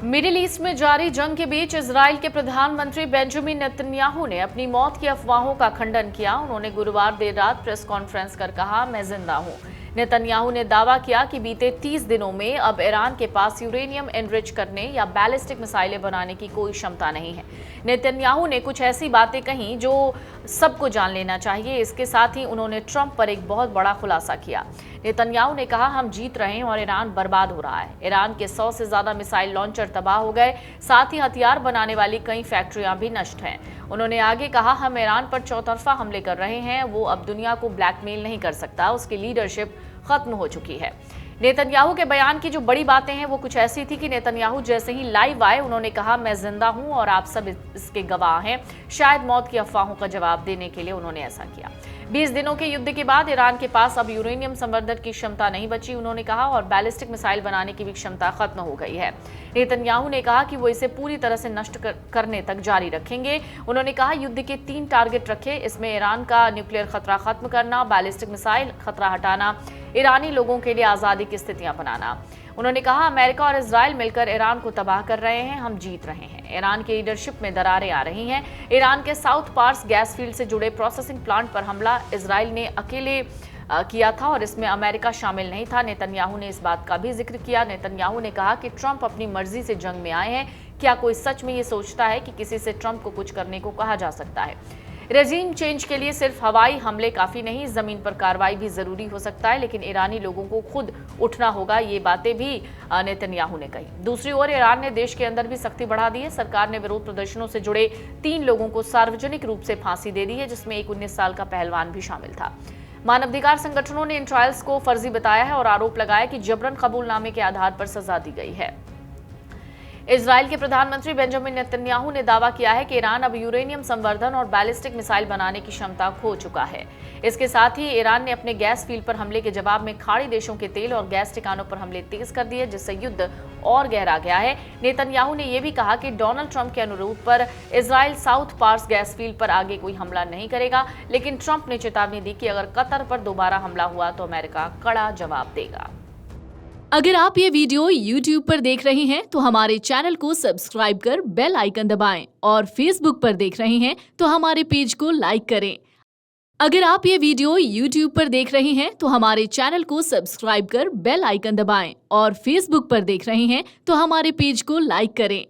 Middle east में जारी जंग के बीच इजराइल के प्रधानमंत्री बेंजामिन नेतन्याहू ने अपनी मौत की अफवाहों का खंडन किया। उन्होंने गुरुवार देर रात प्रेस कॉन्फ्रेंस कर कहा, मैं जिंदा हूं। नेतन्याहू ने दावा किया कि बीते 30 दिनों में अब ईरान के पास यूरेनियम एनरिच करने या बैलिस्टिक मिसाइलें बनाने की कोई क्षमता नहीं है। नेतन्याहू ने कुछ ऐसी बातें कहीं जो सबको जान लेना चाहिए। इसके साथ ही उन्होंने ट्रंप पर एक बहुत बड़ा खुलासा किया। नेतन्याहू ने कहा, हम जीत रहे हैं और ईरान बर्बाद हो रहा है। ईरान के 100 से ज्यादा मिसाइल लॉन्चर तबाह हो गए, साथ ही हथियार बनाने वाली कई फैक्ट्रियां भी नष्ट हैं। उन्होंने आगे कहा, हम ईरान पर चौतरफा हमले कर रहे हैं। वो अब दुनिया को ब्लैकमेल नहीं कर सकता, उसकी लीडरशिप खत्म हो चुकी है। नेतन्याहू के बयान की जो बड़ी बातें हैं वो कुछ ऐसी थी कि नेतन्याहू जैसे ही लाइव आए उन्होंने कहा, मैं जिंदा हूं और आप सब इसके गवाह हैं। शायद मौत की अफवाहों का जवाब देने के लिए उन्होंने ऐसा किया। 20 दिनों के युद्ध के बाद ईरान के पास अब यूरेनियम संवर्धन की क्षमता नहीं बची, उन्होंने कहा, और बैलिस्टिक मिसाइल बनाने की भी क्षमता खत्म हो गई है। नेतन्याहू ने कहा कि वो इसे पूरी तरह से नष्ट करने तक जारी रखेंगे। उन्होंने कहा, युद्ध के 3 टारगेट रखे, इसमें ईरान का न्यूक्लियर खतरा खत्म करना, बैलिस्टिक मिसाइल खतरा हटाना, ईरानी लोगों के लिए आजादी की स्थितियां बनाना। उन्होंने कहा, अमेरिका और इजराइल मिलकर ईरान को तबाह कर रहे हैं, हम जीत रहे हैं। ईरान की लीडरशिप में दरारें आ रही हैं। ईरान के साउथ पार्स गैस फील्ड से जुड़े प्रोसेसिंग प्लांट पर हमला इजराइल ने अकेले किया था और इसमें अमेरिका शामिल नहीं था। नेतन्याहू ने इस बात का भी जिक्र किया। नेतन्याहू ने कहा कि ट्रंप अपनी मर्जी से जंग में आए हैं। क्या कोई सच में ये सोचता है कि किसी से ट्रंप को कुछ करने को कहा जा सकता है? रेजीम चेंज के लिए सिर्फ हवाई हमले काफी नहीं, जमीन पर कार्रवाई भी जरूरी हो सकता है, लेकिन ईरानी लोगों को खुद उठना होगा। ये बातें भी नेतन्याहू ने कही। दूसरी ओर ईरान ने देश के अंदर भी सख्ती बढ़ा दी है। सरकार ने विरोध प्रदर्शनों से जुड़े 3 लोगों को सार्वजनिक रूप से फांसी दे दी है, जिसमें एक 19 साल का पहलवान भी शामिल था। मानवाधिकार संगठनों ने इन ट्रायल्स को फर्जी बताया है और आरोप लगाया कि जबरन कबूलनामे के आधार पर सजा दी गई है। इजराइल के प्रधानमंत्री बेंजामिन नेतन्याहू ने दावा किया है कि ईरान अब यूरेनियम संवर्धन और बैलिस्टिक मिसाइल बनाने की क्षमता खो चुका है। इसके साथ ही ईरान ने अपने गैस फील्ड पर हमले के जवाब में खाड़ी देशों के तेल और गैस ठिकानों पर हमले तेज कर दिए, जिससे युद्ध और गहरा गया है। नेतन्याहू ने यह भी कहा कि डोनाल्ड ट्रंप के अनुरोध पर Israel South Pars gas field पर आगे कोई हमला नहीं करेगा, लेकिन ट्रंप ने चेतावनी दी कि अगर कतर पर दोबारा हमला हुआ तो अमेरिका कड़ा जवाब देगा। अगर आप ये वीडियो YouTube पर देख रहे हैं तो हमारे चैनल को सब्सक्राइब कर बेल आइकन दबाएं और Facebook पर देख रहे हैं तो हमारे पेज को लाइक करें। अगर आप ये वीडियो YouTube पर देख रहे हैं तो हमारे चैनल को सब्सक्राइब कर बेल आइकन दबाएं और Facebook पर देख रहे हैं तो हमारे पेज को लाइक करें।